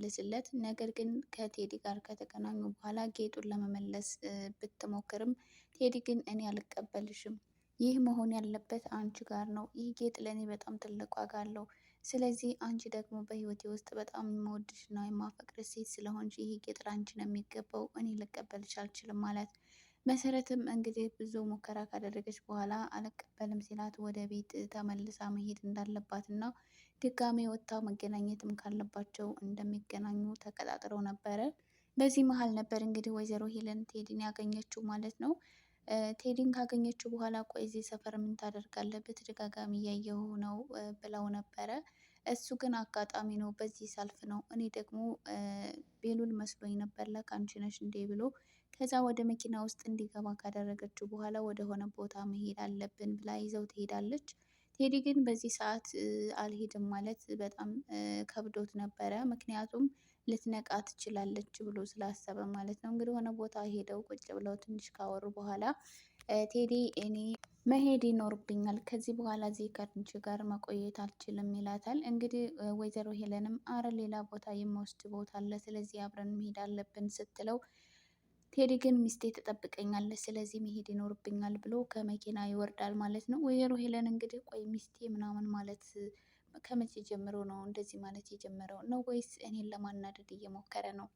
ልስለት ነገር ግን ከቴዲ ጋር ከተገናኙ በኋላ ጌጡን ለመመለስ ብትሞክርም ቴዲ ግን እኔ አልቀበልሽም፣ ይህ መሆን ያለበት አንቺ ጋር ነው። ይህ ጌጥ ለእኔ በጣም ትልቅ ዋጋ አለው። ስለዚህ አንቺ ደግሞ በህይወቴ ውስጥ በጣም የምወድሽና የማፈቅርሽ ሴት ስለሆንሽ ይህ ጌጥ ላንቺ ነው የሚገባው፣ እኔ ልቀበልሽ አልችልም ማለት። መሰረትም እንግዲህ ብዙ ሙከራ ካደረገች በኋላ አልቀበልም ሲላት ወደ ቤት ተመልሳ መሄድ እንዳለባት እና ድጋሜ ወጥታ መገናኘትም ካለባቸው እንደሚገናኙ ተቀጣጥረው ነበረ። በዚህ መሀል ነበር እንግዲህ ወይዘሮ ሄለን ቴዲን ያገኘችው ማለት ነው። ቴዲን ካገኘችው በኋላ ቆይ እዚህ ሰፈር ምን ታደርጋለህ? በተደጋጋሚ እያየሁ ነው ብለው ነበረ። እሱ ግን አጋጣሚ ነው በዚህ ሳልፍ ነው፣ እኔ ደግሞ ቤሉል መስሎኝ ነበር ለካ አንቺ ነሽ እንዴ ብሎ ከዛ ወደ መኪና ውስጥ እንዲገባ ካደረገችው በኋላ ወደ ሆነ ቦታ መሄድ አለብን ብላ ይዘው ትሄዳለች። ቴዲ ግን በዚህ ሰዓት አልሄድም ማለት በጣም ከብዶት ነበረ። ምክንያቱም ልትነቃ ትችላለች ብሎ ስላሰበ ማለት ነው። እንግዲህ ሆነ ቦታ ሄደው ቁጭ ብለው ትንሽ ካወሩ በኋላ ቴዲ እኔ መሄድ ይኖርብኛል፣ ከዚህ በኋላ እዚህ ከአንቺ ጋር መቆየት አልችልም ይላታል። እንግዲህ ወይዘሮ ሄለንም አረ ሌላ ቦታ የምወስድ ቦታ አለ፣ ስለዚህ አብረን መሄድ አለብን ስትለው ቴዲ ግን ሚስቴ ትጠብቀኛለች፣ ስለዚህ መሄድ ይኖርብኛል ብሎ ከመኪና ይወርዳል ማለት ነው። ወይዘሮ ሄለን እንግዲህ ቆይ ሚስቴ ምናምን ማለት ከመቼ ጀምሮ ነው እንደዚህ ማለት የጀመረው ነው ወይስ እኔን ለማናደድ እየሞከረ ነው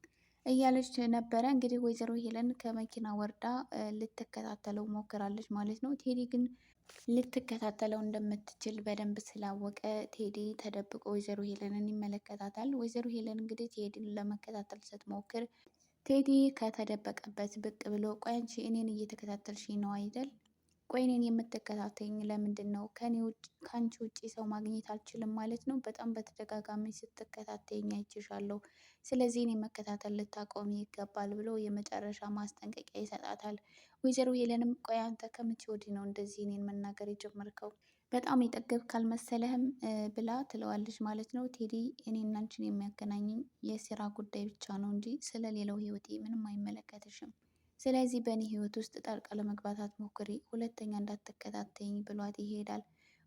እያለች ነበረ። እንግዲህ ወይዘሮ ሄለን ከመኪና ወርዳ ልትከታተለው ሞክራለች ማለት ነው። ቴዲ ግን ልትከታተለው እንደምትችል በደንብ ስላወቀ ቴዲ ተደብቆ ወይዘሮ ሄለንን ይመለከታታል። ወይዘሮ ሄለን እንግዲህ ቴዲን ለመከታተል ስትሞክር ቴዲ ከተደበቀበት ብቅ ብሎ ቆይ አንቺ እኔን እየተከታተልሽኝ ነው አይደል? ቆይ እኔን የምትከታተይኝ ለምንድን ነው? ከአንቺ ውጪ ሰው ማግኘት አልችልም ማለት ነው? በጣም በተደጋጋሚ ስትከታተይኝ አይችሻለሁ። ስለዚህ እኔ መከታተል ልታቆሚ ይገባል ብሎ የመጨረሻ ማስጠንቀቂያ ይሰጣታል። ወይዘሮ ሄለንም ቆይ አንተ ከመቼ ወዲህ ነው እንደዚህ እኔን መናገር የጀመርከው? በጣም የጠገብክ አልመሰለህም ብላ ትለዋለች ማለት ነው። ቴዲ እኔና አንቺን የሚያገናኘኝ የስራ ጉዳይ ብቻ ነው እንጂ ስለሌላው ህይወቴ ምንም አይመለከትሽም። ስለዚህ በእኔ ህይወት ውስጥ ጣልቃ ለመግባት አትሞክሪ፣ ሁለተኛ እንዳትከታተይኝ ብሏት ይሄዳል።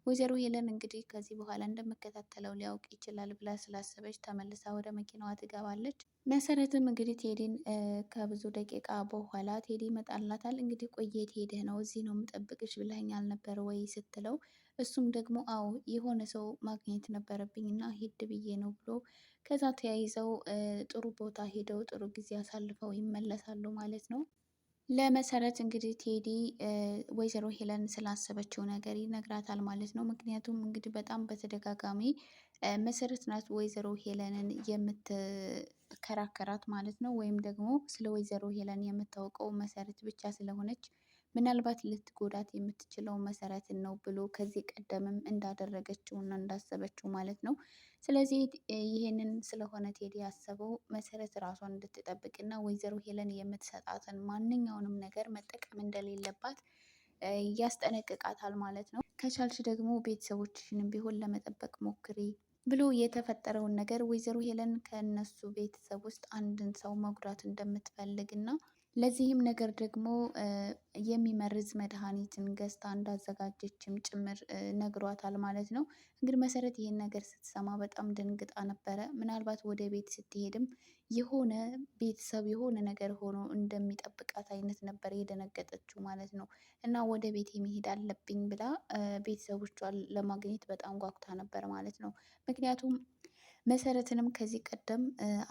ወይዘሮ ሄለን እንግዲህ ከዚህ በኋላ እንደምከታተለው ሊያውቅ ይችላል ብላ ስላሰበች ተመልሳ ወደ መኪናዋ ትገባለች። መሰረትም እንግዲህ ቴዲን ከብዙ ደቂቃ በኋላ ቴዲ ይመጣላታል። እንግዲህ ቆየት ሄደህ ነው እዚህ ነው የምጠብቅሽ ብለኸኝ አልነበረ ወይ ስትለው እሱም ደግሞ አዎ የሆነ ሰው ማግኘት ነበረብኝ እና ሂድ ብዬ ነው ብሎ ከዛ ተያይዘው ጥሩ ቦታ ሄደው ጥሩ ጊዜ አሳልፈው ይመለሳሉ ማለት ነው። ለመሰረት እንግዲህ ቴዲ ወይዘሮ ሄለን ስላሰበችው ነገር ይነግራታል ማለት ነው። ምክንያቱም እንግዲህ በጣም በተደጋጋሚ መሰረት ናት ወይዘሮ ሄለንን የምትከራከራት ማለት ነው። ወይም ደግሞ ስለ ወይዘሮ ሄለን የምታውቀው መሰረት ብቻ ስለሆነች ምናልባት ልትጎዳት የምትችለው መሰረትን ነው ብሎ ከዚህ ቀደምም እንዳደረገችው እና እንዳሰበችው ማለት ነው። ስለዚህ ይሄንን ስለሆነ ቴዲ ያሰበው መሰረት ራሷን እንድትጠብቅና ወይዘሮ ሄለን የምትሰጣትን ማንኛውንም ነገር መጠቀም እንደሌለባት ያስጠነቅቃታል ማለት ነው። ከቻልሽ ደግሞ ቤተሰቦችሽንም ቢሆን ለመጠበቅ ሞክሪ ብሎ የተፈጠረውን ነገር ወይዘሮ ሄለን ከእነሱ ቤተሰብ ውስጥ አንድን ሰው መጉዳት እንደምትፈልግ እና ለዚህም ነገር ደግሞ የሚመርዝ መድኃኒትን ገዝታ እንዳዘጋጀችም ጭምር ነግሯታል ማለት ነው። እንግዲህ መሰረት ይሄን ነገር ስትሰማ በጣም ደንግጣ ነበረ። ምናልባት ወደ ቤት ስትሄድም የሆነ ቤተሰብ የሆነ ነገር ሆኖ እንደሚጠብቃት አይነት ነበር የደነገጠችው ማለት ነው። እና ወደ ቤት መሄድ አለብኝ ብላ ቤተሰቦቿን ለማግኘት በጣም ጓጉታ ነበር ማለት ነው። ምክንያቱም መሰረትንም ከዚህ ቀደም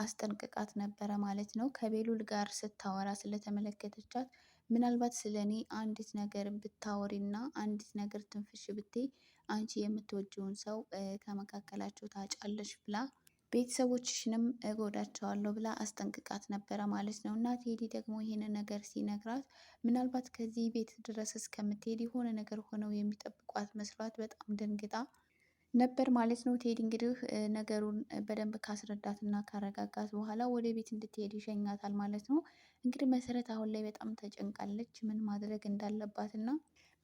አስጠንቅቃት ነበረ ማለት ነው። ከቤሉል ጋር ስታወራ ስለተመለከተቻት ምናልባት ስለ እኔ አንዲት ነገር ብታወሪና አንዲት ነገር ትንፍሽ ብትይ አንቺ የምትወጂውን ሰው ከመካከላቸው ታጫለሽ ብላ ቤተሰቦችሽንም እጎዳቸዋለሁ ብላ አስጠንቅቃት ነበረ ማለት ነው። እና ቴዲ ደግሞ ይሄንን ነገር ሲነግራት ምናልባት ከዚህ ቤት ድረስ እስከምትሄድ የሆነ ነገር ሆነው የሚጠብቋት መስሏት በጣም ደንግጣ ነበር ማለት ነው። ቴዲ እንግዲህ ነገሩን በደንብ ካስረዳትና ካረጋጋት በኋላ ወደ ቤት እንድትሄድ ይሸኛታል ማለት ነው። እንግዲህ መሰረት አሁን ላይ በጣም ተጨንቃለች፣ ምን ማድረግ እንዳለባት እና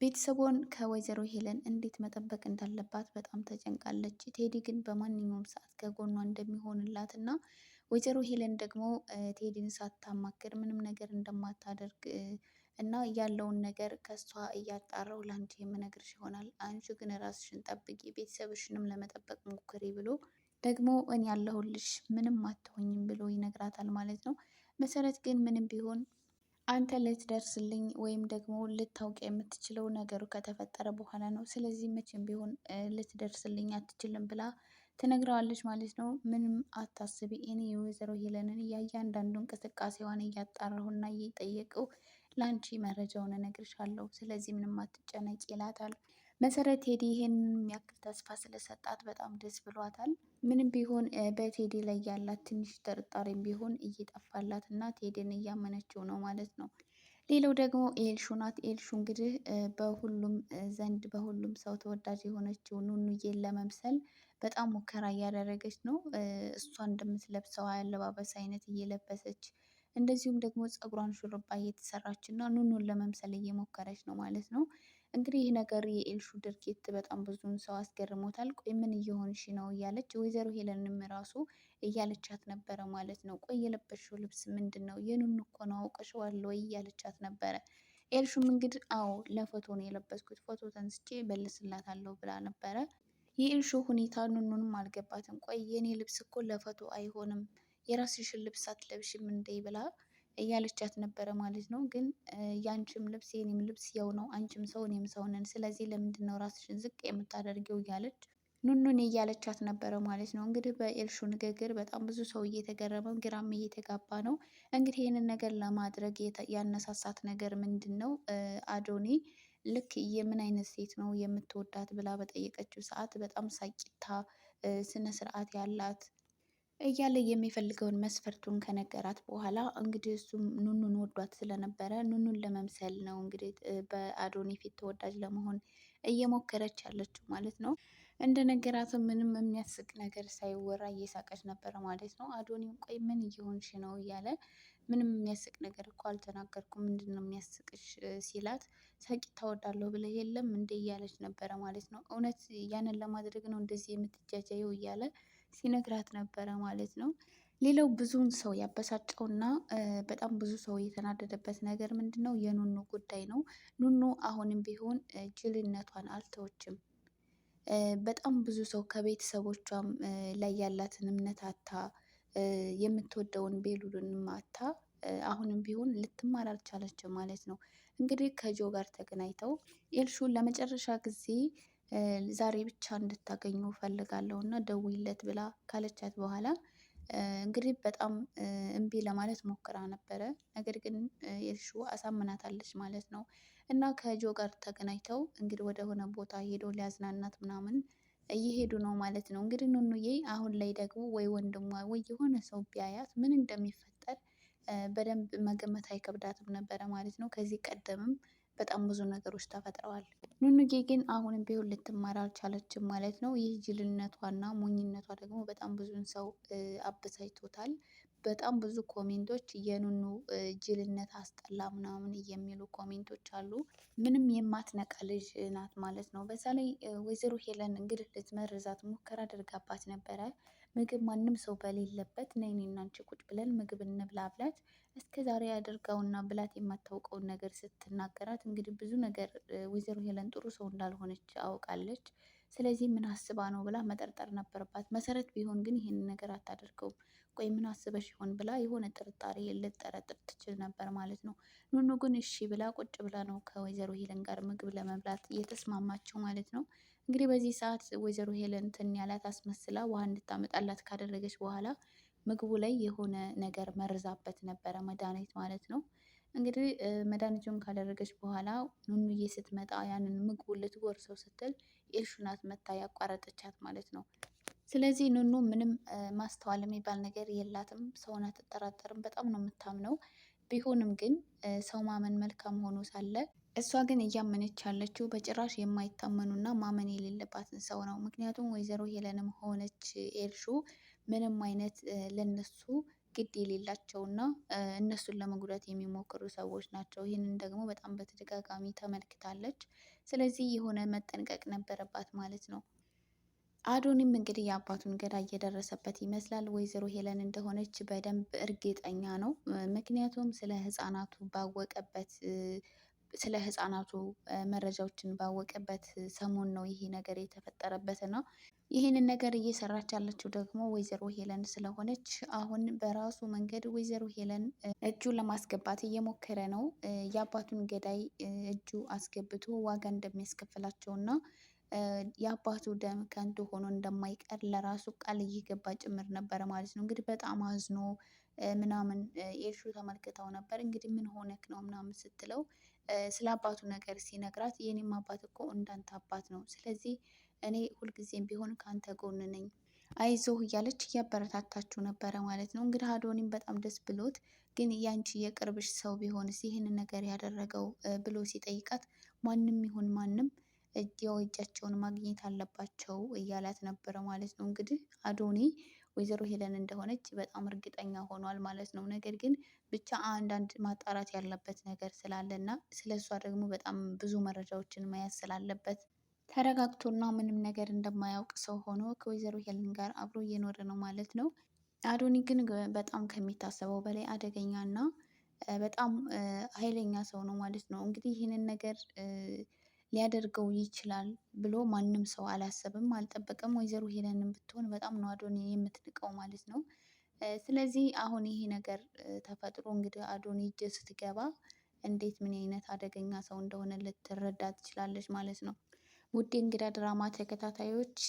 ቤተሰቧን ከወይዘሮ ሄለን እንዴት መጠበቅ እንዳለባት በጣም ተጨንቃለች። ቴዲ ግን በማንኛውም ሰዓት ከጎኗ እንደሚሆንላት እና ወይዘሮ ሄለን ደግሞ ቴዲን ሳታማክር ምንም ነገር እንደማታደርግ እና ያለውን ነገር ከሷ እያጣራው ለአንቺ የምነግርሽ ይሆናል። አንቺ ግን ራስሽን ጠብቂ፣ ቤተሰብሽንም ለመጠበቅ ሞክሪ ብሎ ደግሞ እኔ ያለሁልሽ ምንም አትሆኝም ብሎ ይነግራታል ማለት ነው። መሰረት ግን ምንም ቢሆን አንተ ልትደርስልኝ ወይም ደግሞ ልታውቅ የምትችለው ነገሩ ከተፈጠረ በኋላ ነው። ስለዚህ መቼም ቢሆን ልትደርስልኝ አትችልም ብላ ትነግረዋለች ማለት ነው። ምንም አታስቢ፣ እኔ የወይዘሮ ሄለንን እያንዳንዱ እንቅስቃሴዋን እያጣራሁና እየጠየቀው ለአንቺ መረጃውን እነግርሻለሁ። ስለዚህ ምንም አትጨነቂ ይላታል። መሰረት ቴዲ ይሄንን የሚያክል ተስፋ ስለሰጣት በጣም ደስ ብሏታል። ምንም ቢሆን በቴዲ ላይ ያላት ትንሽ ጥርጣሬም ቢሆን እየጠፋላት እና ቴዲን እያመነችው ነው ማለት ነው። ሌላው ደግሞ ኤልሹ ናት። ኤልሹ እንግዲህ በሁሉም ዘንድ በሁሉም ሰው ተወዳጅ የሆነችው ኑኑዬን ለመምሰል በጣም ሙከራ እያደረገች ነው። እሷ እንደምትለብሰው አለባበስ አይነት እየለበሰች እንደዚሁም ደግሞ ፀጉሯን ሹርባ እየተሰራች እና ኑኑን ለመምሰል እየሞከረች ነው ማለት ነው። እንግዲህ ይህ ነገር የኤልሹ ድርጊት በጣም ብዙን ሰው አስገርሞታል። ቆይ ምን እየሆንሽ ነው እያለች ወይዘሮ ሄለንም ራሱ እያለቻት ነበረ ማለት ነው። ቆይ የለበሽው ልብስ ምንድን ነው? የኑኑ እኮ ነው አውቀሽዋል ወይ እያለቻት ነበረ። ኤልሹም እንግዲህ አዎ ለፎቶ ነው የለበስኩት፣ ፎቶ ተንስቼ እመልስላታለሁ ብላ ነበረ። የኤልሹ ሁኔታ ኑኑንም አልገባትም። ቆይ የኔ ልብስ እኮ ለፎቶ አይሆንም፣ የራስሽን ልብስ አትለብሽም እንዴ ብላ እያለቻት ነበረ ማለት ነው። ግን ያንቺም ልብስ የኔም ልብስ ያው ነው፣ አንቺም ሰው እኔም ሰው ነን፣ ስለዚህ ለምንድን ነው ራስሽን ዝቅ የምታደርገው እያለች ኑኑን እያለቻት ነበረ ማለት ነው። እንግዲህ በኤልሹ ንግግር በጣም ብዙ ሰው እየተገረመ ግራም እየተጋባ ነው። እንግዲህ ይህንን ነገር ለማድረግ ያነሳሳት ነገር ምንድን ነው? አዶኒ ልክ የምን አይነት ሴት ነው የምትወዳት ብላ በጠየቀችው ሰዓት በጣም ሳቂታ ስነ ስርዓት ያላት እያለ የሚፈልገውን መስፈርቱን ከነገራት በኋላ እንግዲህ እሱም ኑኑን ወዷት ስለነበረ ኑኑን ለመምሰል ነው እንግዲህ በአዶኒ ፊት ተወዳጅ ለመሆን እየሞከረች ያለችው ማለት ነው። እንደ ነገራትም ምንም የሚያስቅ ነገር ሳይወራ እየሳቀች ነበረ ማለት ነው። አዶኒም ቆይ ምን እየሆንሽ ነው እያለ ምንም የሚያስቅ ነገር እኮ አልተናገርኩም፣ ምንድን ነው የሚያስቅሽ ሲላት ሳቂታ ታወዳለሁ ብለህ የለም እንዴ እያለች ነበረ ማለት ነው። እውነት ያንን ለማድረግ ነው እንደዚህ የምትጃጃየው እያለ ሲነግራት ነበረ ማለት ነው። ሌላው ብዙውን ሰው ያበሳጨውና በጣም ብዙ ሰው የተናደደበት ነገር ምንድን ነው? የኑኑ ጉዳይ ነው። ኑኑ አሁንም ቢሆን ጅልነቷን አልተወችም። በጣም ብዙ ሰው ከቤተሰቦቿም ላይ ያላትን እምነት አታ የምትወደውን ቤሉልንም አታ አሁንም ቢሆን ልትማር አልቻለችም ማለት ነው። እንግዲህ ከጆ ጋር ተገናኝተው ኤልሹን ለመጨረሻ ጊዜ ዛሬ ብቻ እንድታገኙ ፈልጋለሁ እና ደውይለት ብላ ካለቻት በኋላ እንግዲህ በጣም እምቢ ለማለት ሞክራ ነበረ። ነገር ግን ኤልሹ አሳምናታለች ማለት ነው። እና ከጆ ጋር ተገናኝተው እንግዲህ ወደ ሆነ ቦታ ሄዶ ሊያዝናናት ምናምን እየሄዱ ነው ማለት ነው። እንግዲህ ኑኑዬ አሁን ላይ ደግሞ ወይ ወንድሟ ወይ የሆነ ሰው ቢያያት ምን እንደሚፈጠር በደንብ መገመት አይከብዳትም ነበረ ማለት ነው። ከዚህ ቀደምም በጣም ብዙ ነገሮች ተፈጥረዋል። ኑኑዬ ግን አሁንም ቢሆን ልትማር አልቻለችም ማለት ነው። ይህ ጅልነቷና ሞኝነቷ ደግሞ በጣም ብዙን ሰው አበሳጭቶታል። በጣም ብዙ ኮሜንቶች የኑኑ ጅልነት አስጠላ ምናምን የሚሉ ኮሜንቶች አሉ። ምንም የማትነቃ ልጅ ናት ማለት ነው። በዛ ላይ ወይዘሮ ሄለን እንግዲህ ልትመርዛት ሙከራ አድርጋባት ነበረ። ምግብ ማንም ሰው በሌለበት ነይ እኔና አንቺ ቁጭ ብለን ምግብ እንብላ ብላት እስከ ዛሬ ያደርገውና ብላት የማታውቀውን ነገር ስትናገራት እንግዲህ ብዙ ነገር ወይዘሮ ሄለን ጥሩ ሰው እንዳልሆነች አውቃለች። ስለዚህ ምን አስባ ነው ብላ መጠርጠር ነበረባት። መሰረት ቢሆን ግን ይህንን ነገር አታደርገውም። ቆይ ምን አስበሽ ይሆን ብላ የሆነ ጥርጣሬ ልጠረጥር ትችል ነበር ማለት ነው። ኑኑ ግን እሺ ብላ ቁጭ ብላ ነው ከወይዘሮ ሄለን ጋር ምግብ ለመብላት እየተስማማቸው ማለት ነው። እንግዲህ በዚህ ሰዓት ወይዘሮ ሄለን ትን ያላት አስመስላ ውሃ እንድታመጣላት ካደረገች በኋላ ምግቡ ላይ የሆነ ነገር መርዛበት ነበረ፣ መድኃኒት ማለት ነው። እንግዲህ መድኃኒቱን ካደረገች በኋላ ኑኑዬ ስትመጣ ያንን ምግቡን ልትጎርሰው ስትል ኤልሹ ናት መታ ያቋረጠቻት ማለት ነው። ስለዚህ ኑኑ ምንም ማስተዋል የሚባል ነገር የላትም። ሰውን አትጠራጠርም። በጣም ነው የምታምነው። ቢሆንም ግን ሰው ማመን መልካም ሆኖ ሳለ እሷ ግን እያመነች ያለችው በጭራሽ የማይታመኑና ማመን የሌለባትን ሰው ነው። ምክንያቱም ወይዘሮ ሄለንም ሆነች ኤልሹ ምንም አይነት ለነሱ ግድ የሌላቸውና እነሱን ለመጉዳት የሚሞክሩ ሰዎች ናቸው። ይህንን ደግሞ በጣም በተደጋጋሚ ተመልክታለች። ስለዚህ የሆነ መጠንቀቅ ነበረባት ማለት ነው። አዶኒም እንግዲህ የአባቱን ገዳይ እየደረሰበት ይመስላል። ወይዘሮ ሄለን እንደሆነች በደንብ እርግጠኛ ነው። ምክንያቱም ስለ ሕፃናቱ ባወቀበት ስለ ህፃናቱ መረጃዎችን ባወቀበት ሰሞን ነው ይሄ ነገር የተፈጠረበት እና ይህንን ነገር እየሰራች ያለችው ደግሞ ወይዘሮ ሄለን ስለሆነች አሁን በራሱ መንገድ ወይዘሮ ሄለን እጁን ለማስገባት እየሞከረ ነው። የአባቱን ገዳይ እጁ አስገብቶ ዋጋ እንደሚያስከፍላቸው እና የአባቱ ደም ከንቱ ሆኖ እንደማይቀር ለራሱ ቃል እየገባ ጭምር ነበረ ማለት ነው። እንግዲህ በጣም አዝኖ ምናምን ኤልሹ ተመልክተው ነበር። እንግዲህ ምን ሆነክ ነው ምናምን ስትለው ስለ አባቱ ነገር ሲነግራት የኔም አባት እኮ እንዳንተ አባት ነው፣ ስለዚህ እኔ ሁልጊዜም ቢሆን ከአንተ ጎን ነኝ፣ አይዞህ እያለች እያበረታታችሁ ነበረ ማለት ነው። እንግዲህ አዶኒም በጣም ደስ ብሎት ግን ያንቺ የቅርብሽ ሰው ቢሆንስ ይህንን ነገር ያደረገው ብሎ ሲጠይቃት ማንም ይሁን ማንም እጃቸውን ማግኘት አለባቸው እያላት ነበረ ማለት ነው። እንግዲህ አዶኒ ወይዘሮ ሄለን እንደሆነች በጣም እርግጠኛ ሆኗል ማለት ነው። ነገር ግን ብቻ አንዳንድ ማጣራት ያለበት ነገር ስላለ እና ስለ እሷ ደግሞ በጣም ብዙ መረጃዎችን መያዝ ስላለበት ተረጋግቶና ምንም ነገር እንደማያውቅ ሰው ሆኖ ከወይዘሮ ሄለን ጋር አብሮ እየኖረ ነው ማለት ነው። አዶኒ ግን በጣም ከሚታሰበው በላይ አደገኛ እና በጣም ኃይለኛ ሰው ነው ማለት ነው። እንግዲህ ይህንን ነገር ሊያደርገው ይችላል ብሎ ማንም ሰው አላሰብም፣ አልጠበቀም። ወይዘሮ ሄለንን ብትሆን በጣም ነው አዶኒ የምትንቀው ማለት ነው። ስለዚህ አሁን ይሄ ነገር ተፈጥሮ እንግዲህ አዶኒ እጅ ስትገባ እንዴት ምን አይነት አደገኛ ሰው እንደሆነ ልትረዳ ትችላለች ማለት ነው። ውድ እንግዳ ድራማ ተከታታዮች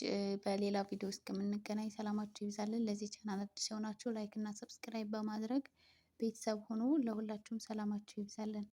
በሌላ ቪዲዮ እስከምንገናኝ ሰላማችሁ ይብዛልን። ለዚህ ቻናል አዲስ የሆናችሁ ላይክ እና ሰብስክራይብ በማድረግ ቤተሰብ ሆኖ ለሁላችሁም ሰላማችሁ ይብዛልን።